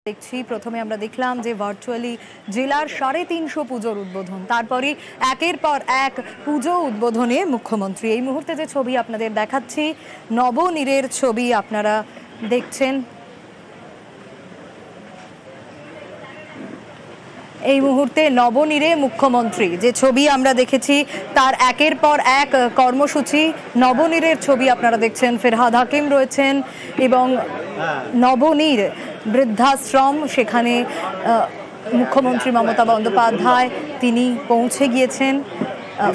দেখছি প্রথমে আমরা দেখলাম যে ভার্চুয়ালি জেলার 350 পুজোর উদ্বোধন, তারপরে একের পর এক পুজো উদ্বোধনে মুখ্যমন্ত্রী। এই মুহূর্তে যে ছবি আপনাদের দেখাচ্ছি নবনীরের ছবি আপনারা দেখছেন। এই মুহূর্তে নবনীরে মুখ্যমন্ত্রী যে ছবি আমরা দেখেছি তার একের পর এক কর্মসূচি। নবনীরের ছবি আপনারা দেখছেন, ফেরহাদ হাকিম রয়েছেন এবং নবনীর বৃদ্ধাশ্রম, সেখানে মুখ্যমন্ত্রী মমতা বন্দ্যোপাধ্যায় তিনি পৌঁছে গিয়েছেন।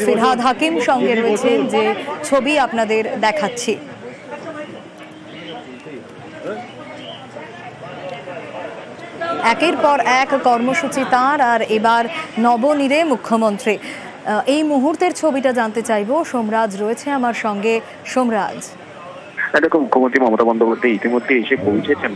ফেরহাদ হাকিম সঙ্গে রয়েছেন, যে ছবি আপনাদের দেখাচ্ছি। একের পর এক কর্মসূচি তার, আর এবার নবনীরে মুখ্যমন্ত্রী। এই মুহূর্তের ছবিটা জানতে চাইবো, সোমরাজ রয়েছে আমার সঙ্গে। সোমরাজ, দেখো, মুখ্যমন্ত্রী মমতা বন্দ্যোপাধ্যায় ইতিমধ্যে এসে পৌঁছেছেন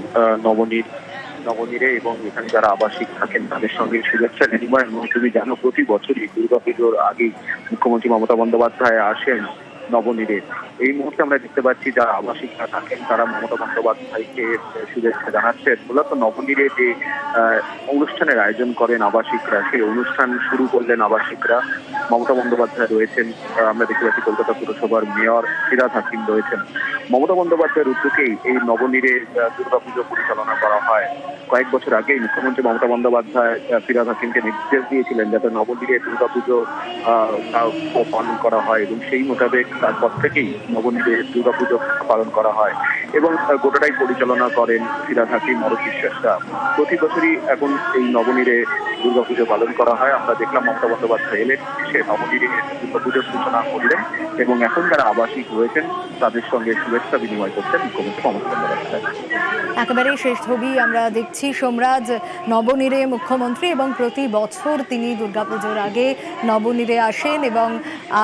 নবনীরে এবং এখানে যারা আবাসিক থাকেন তাদের সঙ্গে শুভেচ্ছা বিনিময়। এবং তুমি জানো, প্রতি বছরই দুর্গাপুজোর আগেই মুখ্যমন্ত্রী মমতা বন্দ্যোপাধ্যায় আসেন নবনীরে। এই মুহূর্তে আমরা দেখতে পাচ্ছি যারা আবাসিকরা থাকেন তারা মমতা বন্দ্যোপাধ্যায়কে শুভেচ্ছা জানাচ্ছেন। মূলত নবনীরে যে অনুষ্ঠানের আয়োজন করেন আবাসিকরা, সেই অনুষ্ঠান শুরু করলেন আবাসিকরা। মমতা বন্দ্যোপাধ্যায় রয়েছেন, আমরা দেখতে পাচ্ছি কলকাতা পুরসভার মেয়র ফিরহাদ হাকিম রয়েছেন। মমতা বন্দ্যোপাধ্যায়ের উদ্যোগেই এই নবনীরে দুর্গাপুজো পরিচালনা করা হয়। কয়েক বছর আগেই মুখ্যমন্ত্রী মমতা বন্দ্যোপাধ্যায় ফিরহাদ হাকিমকে নির্দেশ দিয়েছিলেন যাতে নবনীরে দুর্গাপুজো পালন করা হয়, এবং সেই মোতাবেক তারপর থেকেই নবনীরে দুর্গাপুজো পালন করা হয় এবং গোটাটাই পরিচালনা করেন ফিরহাদ হাকিম বিশ্বাসটা। প্রতি বছরই এখন এই নবনীরে দুর্গাপুজো পালন করা হয়। আমরা দেখলাম মমতা বন্দ্যোপাধ্যায় এলেন, সে নবনীরে দুর্গাপুজোর সূচনা করলেন এবং এখন যারা আবাসিক রয়েছেন তাদের সঙ্গে শুভেচ্ছা বিনিময় করছেন মুখ্যমন্ত্রী মমতা বন্দ্যোপাধ্যায়। একেবারে শেষ ছবি আমরা দেখছি, সোমরাজ, নবনীরে মুখ্যমন্ত্রী, এবং প্রতি বছর তিনি দুর্গাপুজোর আগে নবনীরে আসেন এবং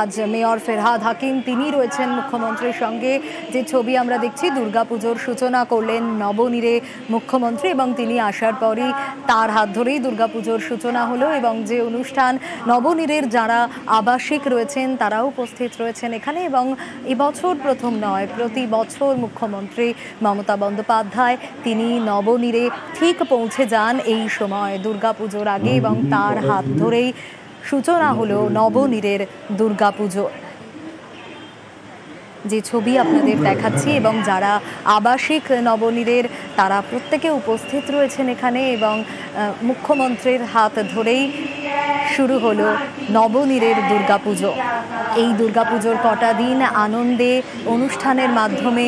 আজ মেয়র ফেরহাদ হাকিম তিনি রয়েছেন মুখ্যমন্ত্রীর সঙ্গে। যে ছবি আমরা দেখছি, দুর্গাপুজোর সূচনা করলেন নবনীরে মুখ্যমন্ত্রী এবং তিনি আসার পরই তার হাত ধরেই দুর্গাপুজোর সূচনা হলো। এবং যে অনুষ্ঠান, নবনীরের যারা আবাসিক রয়েছেন তারাও উপস্থিত রয়েছেন এখানে। এবং এবছর প্রথম নয়, প্রতি বছর মুখ্যমন্ত্রী মমতা বন্দ্যোপাধ্যায় তিনি নবনীরে ঠিক পৌঁছে যান এই সময় দুর্গাপুজোর আগে, এবং তার হাত ধরেই সূচনা হলো নবনীরের দুর্গাপুজো। যে ছবি আপনাদের দেখাচ্ছি, এবং যারা আবাসিক নবনীরের তারা প্রত্যেকে উপস্থিত রয়েছেন এখানে, এবং মুখ্যমন্ত্রীর হাত ধরেই শুরু হলো নবনীরের দুর্গাপুজো। এই দুর্গাপুজোর কটা দিন আনন্দে অনুষ্ঠানের মাধ্যমে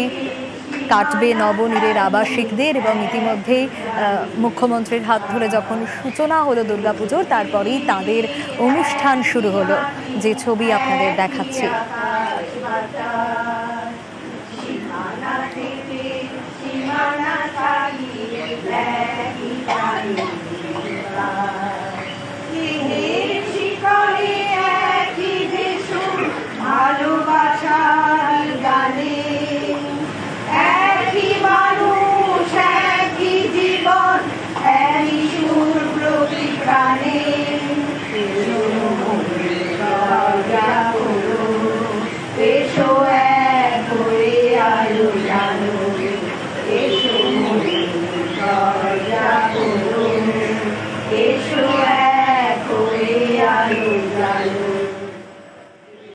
কাটবে নবনীরের আবাসিকদের, এবং ইতিমধ্যেই মুখ্যমন্ত্রীর হাত ধরে যখন সূচনা হলো দুর্গাপুজোর, তারপরেই তাদের অনুষ্ঠান শুরু হলো। যে ছবি আপনাদের দেখাচ্ছি। এসো